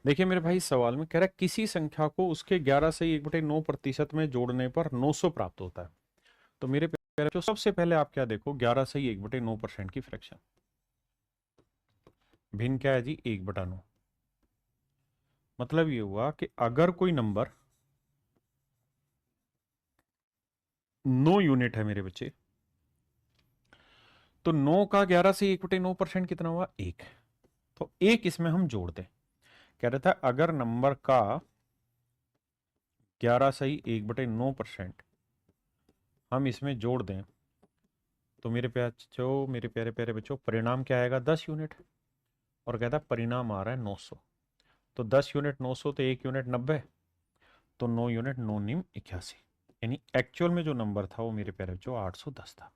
देखिए मेरे भाई, सवाल में कह रहा है किसी संख्या को उसके 11 से 1/9% में जोड़ने पर 900 प्राप्त होता है। तो मेरे प्यारे बच्चों, सबसे पहले आप क्या देखो, 11 से 1/9% की फ्रैक्शन। भिन्न क्या है जी? 1/9। मतलब ये हुआ कि अगर कोई नंबर 9 यूनिट है मेरे बच्चे, तो 9 का 11 से 1/9% कितना हुआ? 1। तो एक इसमें हम जोड़ दें। कह रहा था अगर नंबर का 11 से 1/9% हम इसमें जोड़ दें, तो मेरे प्यारे बच्चों, मेरे प्यारे प्यारे बच्चों, परिणाम क्या आएगा? 10 यूनिट। और कहता है परिणाम आ रहा है 900। तो 10 यूनिट 900, तो 1 यूनिट 90, तो 9 यूनिट 9 निम 81। यानी एक्चुअल में जो नंबर था वो मेरे प्यारे बच्चों 810 था।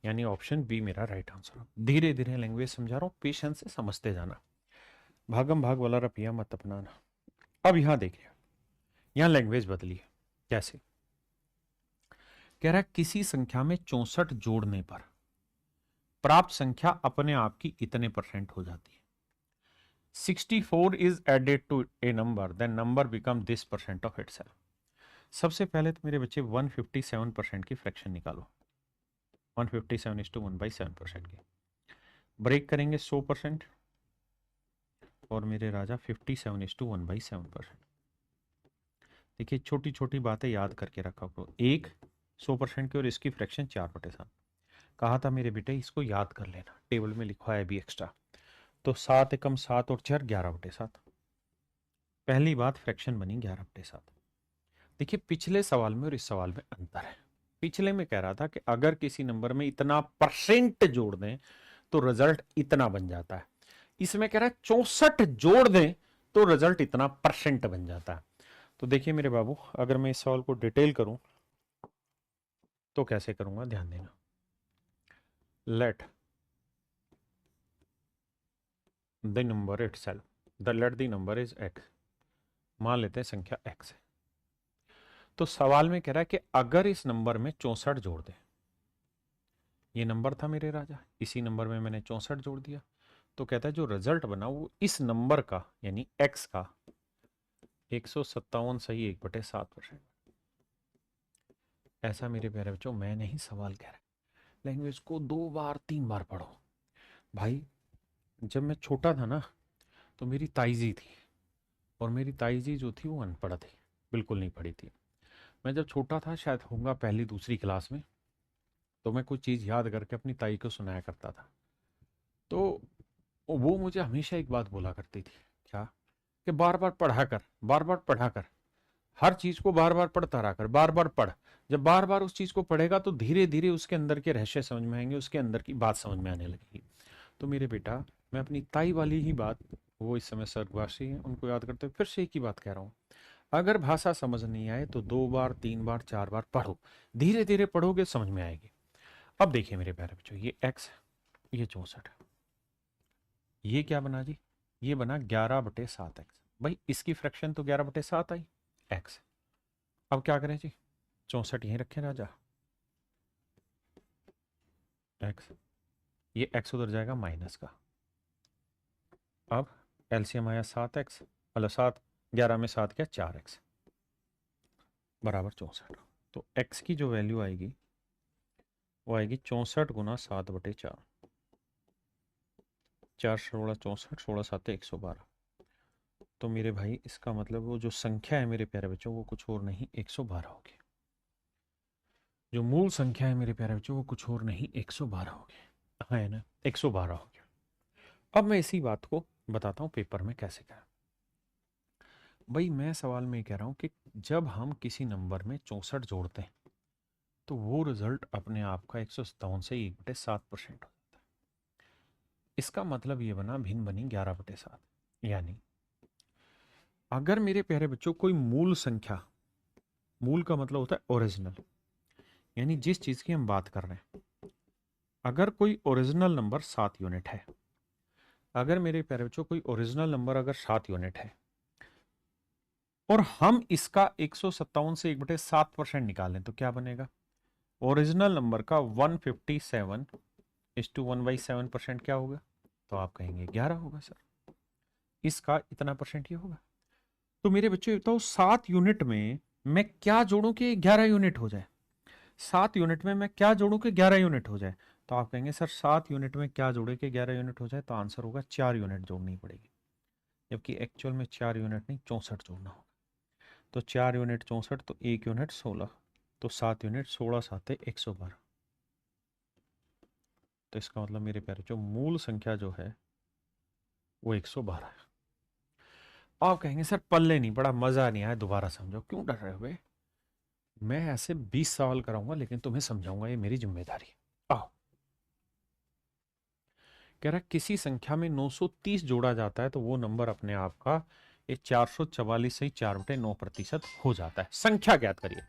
यानी ऑप्शन बी मेरा राइट आंसर। धीरे धीरे लैंग्वेज समझा रहा हूँ, पेशेंस से समझते जाना। भागम भाग वाला रपिया मत अपनाना। अब यहां देखिए, यहां लैंग्वेज बदली है। कैसे? कह रहा है किसी संख्या में 64 जोड़ने पर प्राप्त संख्या अपने आप की इतने परसेंट हो जाती है। 64 is added to a number, then number become this percent of itself. सबसे पहले तो मेरे बच्चे 157% की फ्रैक्शन निकालो। 157 is to 1/7% की ब्रेक करेंगे 100%, और मेरे राजा 57 is to 1/7%। देखिए छोटी छोटी बातें याद करके रखा करो। एक 100% की और इसकी फ्रैक्शन 4/7। कहा था मेरे बेटे इसको याद कर लेना, टेबल में लिखा है भी एक्स्ट्रा। तो 7 एकम 7 और 4 11/7। पहली बात, फ्रैक्शन बनी 11/7। देखिए पिछले सवाल में और इस सवाल में अंतर है। पिछले में कह रहा था कि अगर किसी नंबर में इतना परसेंट जोड़ दें तो रिजल्ट इतना बन जाता है। इसमें कह रहा है 64 जोड़ दें तो रिजल्ट इतना परसेंट बन जाता है। तो देखिए मेरे बाबू, अगर मैं इस सवाल को डिटेल करूं तो कैसे करूंगा, ध्यान देना। Let the number itself, let the number is x. मान लेते हैं संख्या एक्स है। तो सवाल में कह रहा है कि अगर इस नंबर में 64 जोड़ दें, ये नंबर था मेरे राजा, इसी नंबर में मैंने 64 जोड़ दिया, तो कहता है जो रिजल्ट बना वो इस नंबर का यानी एक्स का 157 सही 1/7%। ऐसा मेरे प्यारे बच्चों मैं नहीं सवाल कह रहा। लैंग्वेज को 2 बार 3 बार पढ़ो भाई। जब मैं छोटा था ना, तो मेरी ताईजी थी, और मेरी ताईजी जो थी वो अनपढ़ थी, बिल्कुल नहीं पढ़ी थी। मैं जब छोटा था, शायद होऊंगा पहली दूसरी क्लास में, तो मैं कुछ चीज़ याद करके अपनी ताई को सुनाया करता था। तो वो मुझे हमेशा एक बात बोला करती थी। क्या? कि बार बार पढ़ा कर, बार बार पढ़ा कर, हर चीज को बार बार पढ़ता रहा कर, बार बार पढ़। जब बार बार उस चीज को पढ़ेगा तो धीरे धीरे उसके अंदर के रहस्य समझ में आएंगे, उसके अंदर की बात समझ में आने लगेगी। तो मेरे बेटा, मैं अपनी ताई वाली ही बात, वो इस समय स्वर्गवासी हैं, उनको याद करते हुए फिर से एक ही बात कह रहा हूँ। अगर भाषा समझ नहीं आए तो 2 बार 3 बार 4 बार पढ़ो, धीरे धीरे पढ़ोगे समझ में आएगी। अब देखिए मेरे प्यारे बच्चों, ये एक्स, ये 64, ये क्या बना जी? ये बना 11/7 एक्स। भाई इसकी फ्रैक्शन तो 11/7 आई, एक्स। अब क्या करें जी? 64 यहीं रखें राजा, एक्स, ये एक्स उधर जाएगा माइनस का। अब एलसीएम आया 7x, मतलब 7, 11 में 7 क्या, 4x बराबर 64। तो x की जो वैल्यू आएगी वो आएगी 64 गुना 7/4। 4 16 64, 16 7 112। तो मेरे भाई इसका मतलब वो जो संख्या है मेरे प्यारे बच्चों, वो कुछ और नहीं 112 होगी। जो मूल संख्या है मेरे प्यारे बच्चों, वो कुछ और नहीं 112 होगी। हाँ है ना, 112 हो गया। अब मैं इसी बात को बताता हूँ पेपर में कैसे करें। भाई मैं सवाल में कह रहा हूँ कि जब हम किसी नंबर में 64 जोड़ते हैं तो वो रिजल्ट अपने आप का 157 से 1/7% हो जाता है। इसका मतलब ये बना, भिन्न बनी 11/7। यानी अगर मेरे प्यारे बच्चों कोई मूल संख्या, मूल का मतलब होता है ओरिजिनल, यानी जिस चीज की हम बात कर रहे हैं, अगर कोई ओरिजिनल नंबर 7 यूनिट है, अगर मेरे प्यारे बच्चों कोई ओरिजिनल नंबर अगर 7 यूनिट है, और हम इसका 157 से 1/7% निकालें तो क्या बनेगा? ओरिजिनल नंबर का 157 इज टू 1/7% क्या होगा? तो आप कहेंगे 11 होगा सर। इसका इतना परसेंट ये होगा। तो मेरे बच्चे बताओ 7 यूनिट में मैं क्या जोड़ूं कि 11 यूनिट हो जाए। 7 यूनिट में मैं क्या जोड़ूं कि 11 यूनिट हो जाए। तो आप कहेंगे सर 7 यूनिट में क्या जोड़े कि 11 यूनिट हो जाए, तो आंसर होगा 4 यूनिट जोड़नी पड़ेगी, जबकि एक्चुअल में 4 यूनिट नहीं 64 जोड़ना होगा। तो 4 यूनिट 64, तो 1 यूनिट 16, तो 7 यूनिट 16 साते 112। तो इसका मतलब मेरे प्यारे जो मूल संख्या जो है वो 112 है। आप कहेंगे सर पल्ले नहीं पड़ा, मजा नहीं आया, दोबारा समझो। क्यों डर रहे हो बे? मैं ऐसे 20 सवाल कराऊंगा लेकिन तुम्हें समझाऊंगा, ये मेरी जिम्मेदारी है। आओ। कह रहा है किसी संख्या में 930 जोड़ा जाता है तो वो नंबर अपने आप का ये 444 से 4/9% हो जाता है। संख्या ज्ञात करिए।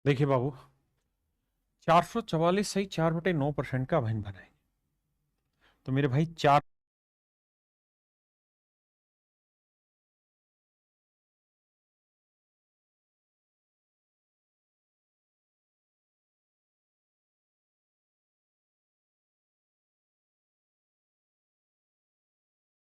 देखिए बाबू, 444 सही 4/9% का अभिन्न बनाएंगे। तो मेरे भाई 4